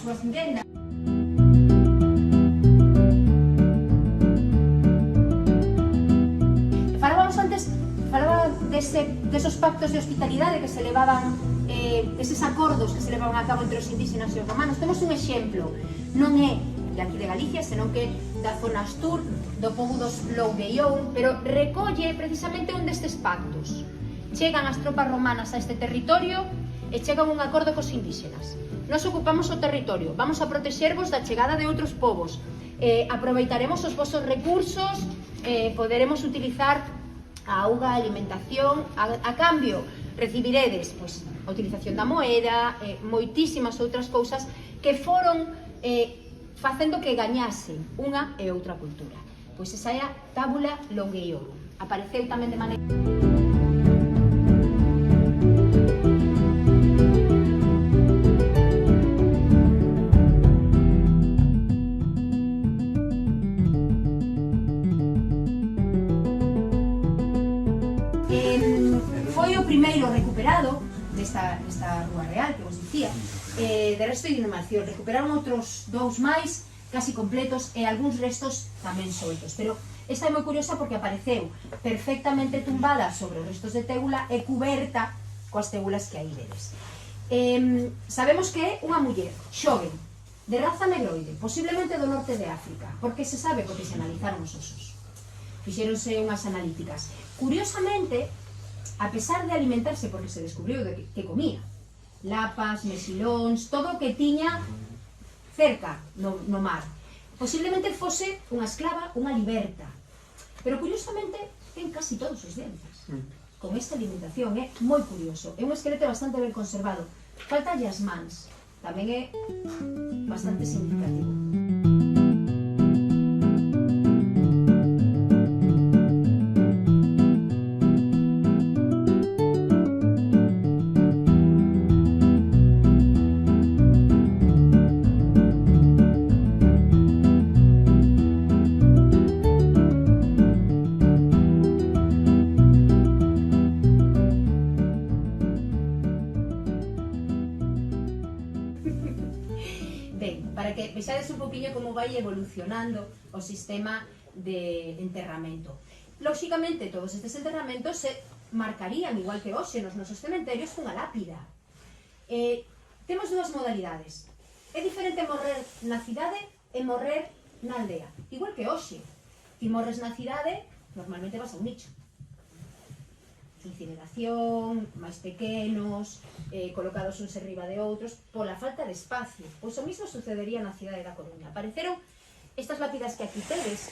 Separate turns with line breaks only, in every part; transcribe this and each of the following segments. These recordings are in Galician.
súas vivendas. Falábamos antes, falaba desos pactos de hospitalidade que se levaban, eses acordos que se levaban a cabo entre os indígenas e os romanos. Temos un exemplo, non é de aquí de Galicia, senón que da zona Astur, do pobo dos Lougueión, pero recolle precisamente un destes pactos. Chegan as tropas romanas a este territorio e chegan un acordo cos indígenas. Nos ocupamos o territorio, vamos a protexervos da chegada de outros povos, aproveitaremos os vosos recursos, poderemos utilizar a auga, a alimentación, a cambio recibiredes pois, a utilización da moeda, moitísimas outras cousas que foron facendo que gañasen unha e outra cultura. Pois esa é a tábula Lougueión. Apareceu tamén de maneira... Foi o primeiro recuperado desta rúa real que vos dicía, de resto de inhumación. Recuperaron outros dous máis, casi completos, e algúns restos tamén soltos, pero esta é moi curiosa porque apareceu perfectamente tumbada sobre os restos de téula e cuberta coas teulas que aí vedes. Sabemos que é unha muller xoven, de raza negroide, posiblemente do norte de África, porque se sabe porque se analizaron os osos, fixéronse unhas analíticas. Curiosamente, a pesar de alimentarse, porque se descubriu que comía lapas, mesilóns, todo o que tiña cerca no mar, posiblemente fose unha esclava, unha liberta, pero curiosamente ten casi todos os dientes con esta alimentación. É moi curioso, é un esqueleto bastante ben conservado, faltalle as mans, tamén é bastante significativo. Para que vexades un poquinho como vai evolucionando o sistema de enterramento. Lóxicamente, todos estes enterramentos se marcarían, igual que hoxe, nos nosos cementerios, cunha lápida. Temos dúas modalidades. É diferente morrer na cidade e morrer na aldea. Igual que hoxe. Ti morres na cidade, normalmente vas a un nicho. Incineración, máis pequenos, colocados uns enriba de outros, pola falta de espacio. Pois o mismo sucedería na cidade da Coruña. Apareceron estas lápidas que aquí tedes,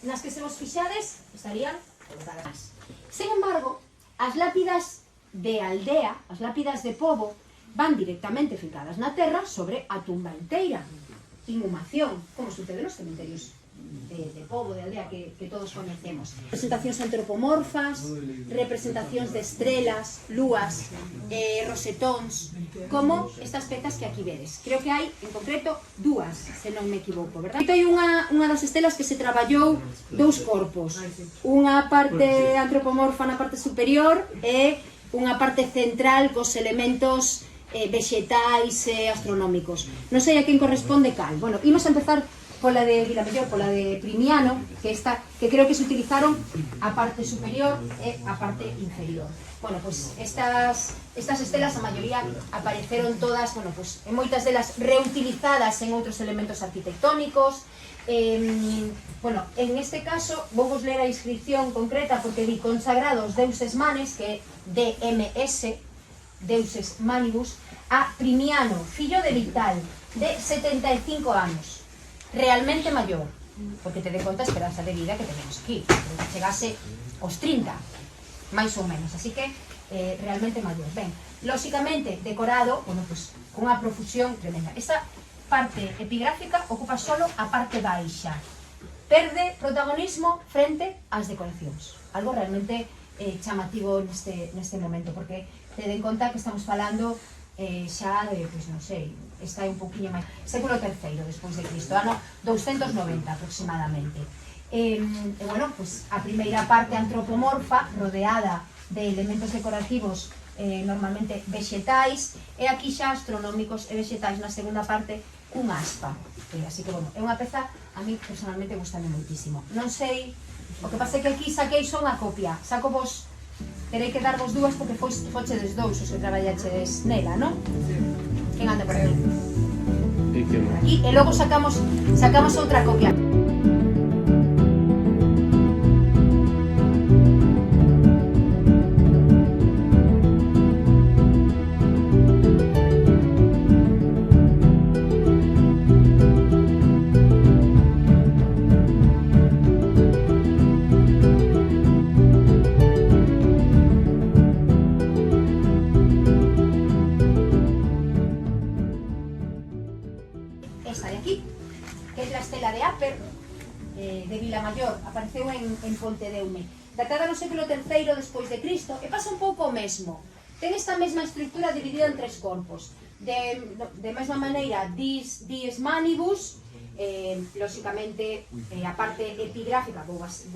nas que se vos fixades estarían colocadas. Sen embargo, as lápidas de aldea, as lápidas de pobo, van directamente fincadas na terra sobre a tumba inteira. Inhumación, como sucede nos cementerios de pobo, de aldea, que todos conocemos. Representacións antropomorfas, representacións de estrelas, lúas, rosetóns, como estas pezas que aquí vedes. Creo que hai, en concreto, dúas, se non me equivoco, verdad? Hai unha das estelas que se traballou dous corpos, unha parte antropomorfa na parte superior e unha parte central cos elementos vexetais e astronómicos. Non sei a quen corresponde cal. Bueno, imos a empezar pola de Vilamellor, pola de Primiano, que creo que se utilizaron a parte superior e a parte inferior. Bueno, pois estas estelas, a maioría, apareceron todas, bueno, pois, en moitas delas reutilizadas en outros elementos arquitectónicos. Bueno, en este caso, vou vos ler a inscripción concreta, porque di consagrados deuses manes, que é DMS, deuses manibus, a Primiano, fillo de Vital, de 75 anos. Realmente maior, porque te de conta a esperanza de vida que tenemos aquí, que chegase aos 30, máis ou menos, así que realmente maior. Ben, lóxicamente decorado, bueno, pues, cunha profusión tremenda. Esta parte epigráfica ocupa solo a parte baixa, perde protagonismo frente ás decoracións, algo realmente chamativo neste momento, porque te den conta que estamos falando xa de, pois non sei, está un poquinho máis, século III despois de Cristo, ano 290 aproximadamente. Bueno, pois a primeira parte antropomorfa, rodeada de elementos decorativos normalmente vexetais, e aquí xa astronómicos e vexetais na segunda parte cun aspa. Así que, bueno, é unha peza a mí personalmente gustame moitísimo. Non sei, o que pasa é que aquí saquei só unha copia, saco vos, terei que darvos dúas porque fochedes dous os que traballachedes nela, non? Quen anda por aquí? Aquí, e logo sacamos outra copia. Esta de aquí, que é a estela de Aper, de Vilamayor, apareceu en Pontedeume, datada no século III despois de Cristo, e pasa un pouco o mesmo. Ten esta mesma estructura dividida en tres corpos. De mesma maneira, dis manibus, lóxicamente, a parte epigráfica, vou facer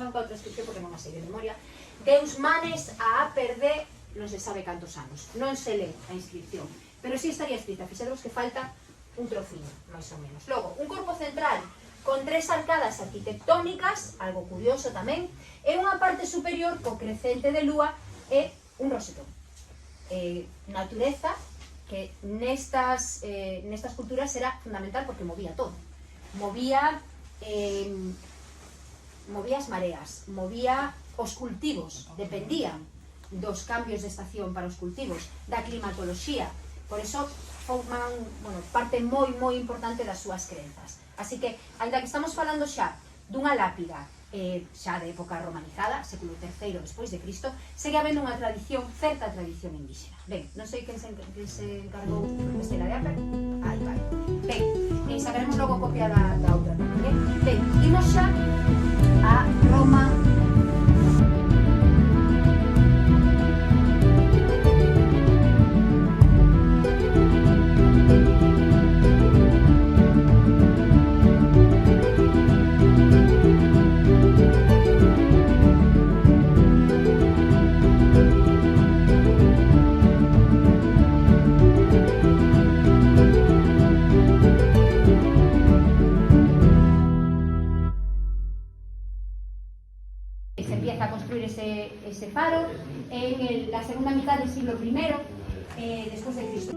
outra descripción porque non a sei de memoria, Deus manes a Aper de non se sabe cantos anos, non se lee a inscripción, pero si estaría escrita, fixadvos que falta un trociño, máis ou menos. Logo, un corpo central con tres arcadas arquitectónicas, algo curioso tamén, e unha parte superior co crecente de lúa e un rosetón. Natureza que nestas culturas era fundamental porque movía todo. Movía as mareas, movía os cultivos, dependían dos cambios de estación para os cultivos, da climatoloxía. Por eso forman, parte moi importante das súas crenzas. Así que, ainda que estamos falando xa dunha lápida xa de época romanizada, século III despois de Cristo, segue habendo unha tradición, certa tradición indígena. Ben, non sei quen se encargou da estela de Aper. Aí, vale. Ben, sacaremos logo copia da outra tamén. Ben, imos xa a Roma. Se empieza a construir ese faro en la segunda mitad del siglo I después de Cristo.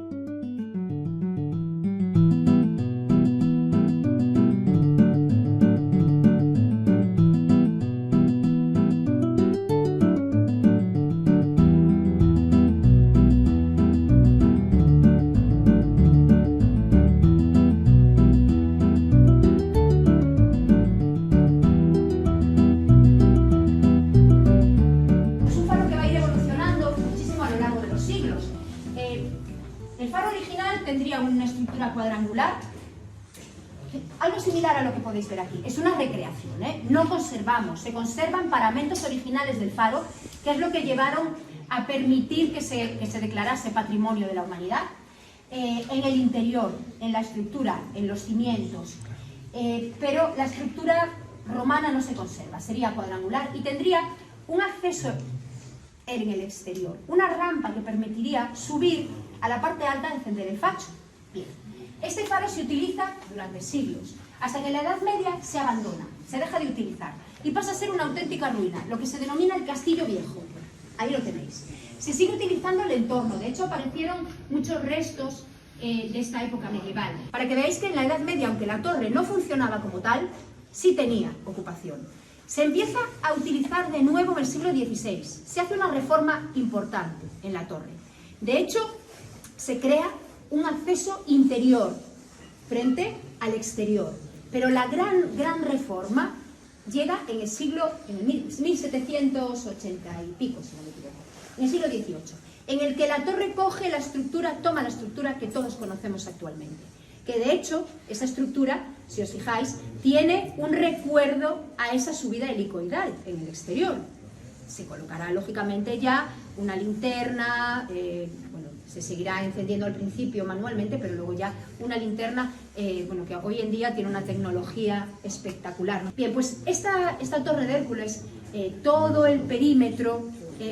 El faro original tendría una estructura cuadrangular, algo similar a lo que podéis ver aquí. Es una recreación, no conservamos, se conservan paramentos originales del faro, que es lo que llevaron a permitir que se declarase patrimonio de la humanidad. En el interior, en la estructura, en los cimientos, pero la estructura romana no se conserva, sería cuadrangular y tendría un acceso en el exterior, una rampa que permitiría subir a la parte alta de encender el facho. Bien, este faro se utiliza durante siglos, hasta que en la Edad Media se abandona, se deja de utilizar y pasa a ser una auténtica ruina, lo que se denomina el Castillo Viejo. Ahí lo tenéis. Se sigue utilizando el entorno, de hecho aparecieron muchos restos de esta época medieval, para que veáis que en la Edad Media, aunque la torre no funcionaba como tal, sí tenía ocupación. Se empieza a utilizar de nuevo en el siglo XVI, se hace una reforma importante en la torre. De hecho, se crea un acceso interior frente al exterior, pero la gran reforma llega en el 1780 y pico, si no me equivoco, en el siglo XVIII, en el que la torre coge la estructura, toma la estructura que todos conocemos actualmente. Que de hecho, esa estructura, si os fijáis, tiene un recuerdo a esa subida helicoidal en el exterior. Se colocará lógicamente ya una linterna, bueno, se seguirá encendiendo al principio manualmente, pero luego ya una linterna, bueno, que hoy en día tiene una tecnología espectacular, ¿no? Bien, pues esta torre de Hércules, todo el perímetro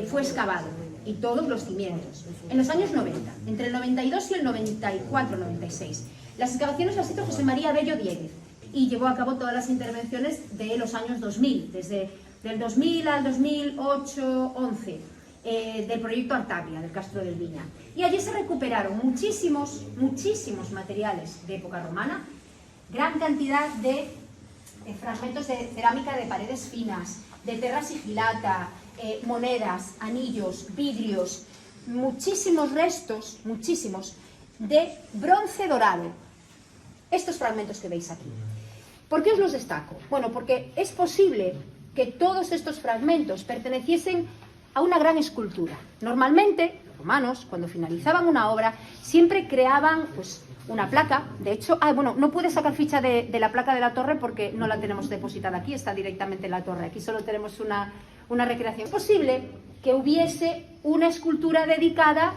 fue excavado y todos los cimientos. En los años 90, entre el 92 y el 94-96, las excavaciones las hizo José María Bello Dieguez y llevó a cabo todas las intervenciones de los años 2000, desde el 2000 al 2008-11, del proyecto Artavia, del Castro del Viña. Y allí se recuperaron muchísimos materiales de época romana, gran cantidad de fragmentos de cerámica de paredes finas, de terra sigillata, monedas, anillos, vidrios, muchísimos restos, de bronce dorado. Estos fragmentos que veis aquí. ¿Por qué os los destaco? Bueno, porque es posible que todos estos fragmentos perteneciesen a una gran escultura. Normalmente, los romanos, cuando finalizaban una obra, siempre creaban pues, una placa. De hecho, no pude sacar ficha de la placa de la torre porque no la tenemos depositada aquí, está directamente en la torre. Aquí solo tenemos una recreación. Es posible que hubiese una escultura dedicada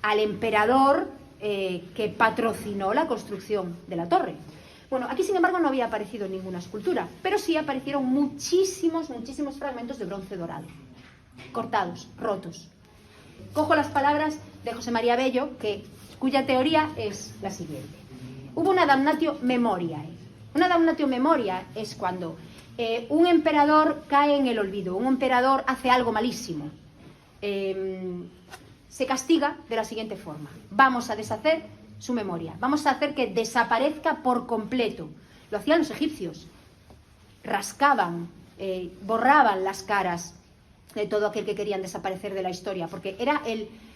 al emperador que patrocinó la construcción de la torre. Bueno, aquí sin embargo no había aparecido ninguna escultura, pero sí aparecieron muchísimos fragmentos de bronce dorado, cortados, rotos. Cojo las palabras de José María Bello, cuya teoría es la siguiente. Hubo una damnatio memoriae. Una damnatio memoriae es cuando un emperador cae en el olvido, un emperador hace algo malísimo. Se castiga de la siguiente forma. Vamos a deshacer su memoria. Vamos a hacer que desaparezca por completo. Lo hacían los egipcios. Rascaban, borraban las caras de todo aquel que querían desaparecer de la historia, porque era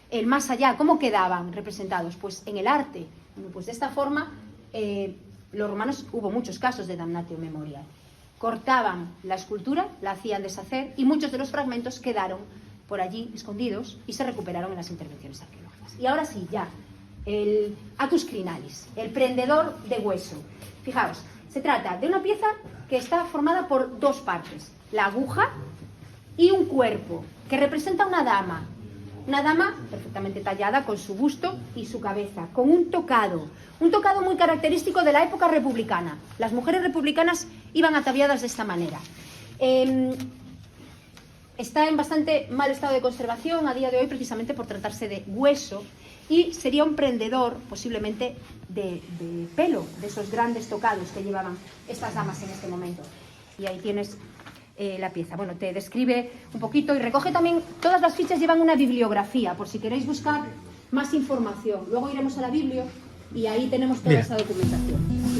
el más allá. ¿Cómo quedaban representados? Pues en el arte. Bueno, pues de esta forma, los romanos, hubo muchos casos de damnatio memoriae. Cortaban la escultura, la hacían deshacer, y muchos de los fragmentos quedaron por allí escondidos y se recuperaron en las intervenciones arqueológicas. Y ahora sí, ya, el acus crinalis, el prendedor de hueso. Fijaos, se trata de una pieza que está formada por dos partes, la aguja y un cuerpo, que representa una dama perfectamente tallada con su busto y su cabeza, con un tocado muy característico de la época republicana. Las mujeres republicanas iban ataviadas de esta manera. Está en bastante mal estado de conservación a día de hoy, precisamente por tratarse de hueso, y sería un prendedor posiblemente de pelo, de esos grandes tocados que llevaban estas damas en este momento. Y ahí tienes la pieza. Bueno, te describe un poquito y recoge también, todas las fichas llevan una bibliografía, por si queréis buscar más información. Luego iremos a la Biblia y ahí tenemos toda esa documentación.